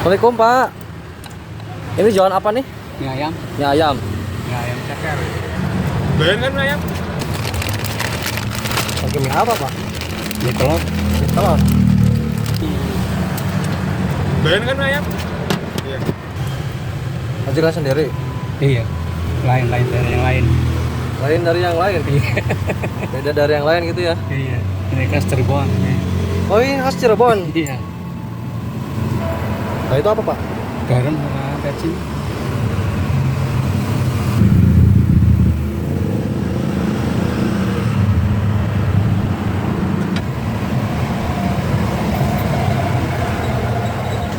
Assalamualaikum Pak. Ini jualan apa nih? Mie ayam. Mie ayam. Mie ayam ceker. Doyan kan mie ayam? Pakai mie apa Pak? Mie telur. Mie telur. Doyan kan mie ayam? Iya. Majikan sendiri. Iya. Lain dari yang lain. Lain dari yang lain. Beda dari yang lain gitu ya. Iya. Ini khas Cirebon. Oh ini khas Cirebon. Iya. Nah itu apa Pak? Garam sama kecil.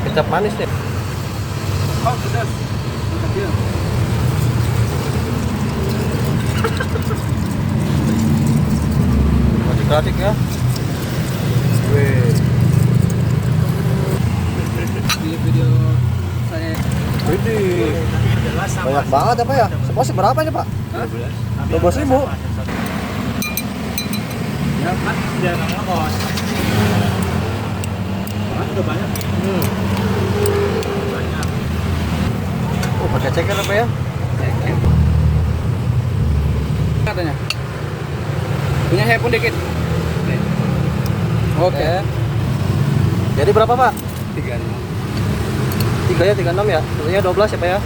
Kecap manis nih. Oh, pedas. Kecil. Adik-adik ya. Wih. Video saya. Widih. Banyak banget apa ya? Seporsi berapa ini Pak? 12.000. Ya kan dia nama kos. Udah banyak. Banyak. Oh pakai ceker apa ya? Katanya. Punya saya pun dikit. Oke. Jadi berapa Pak? 36. 3 ya, 36 ya? Tentunya 12 ya Pak ya?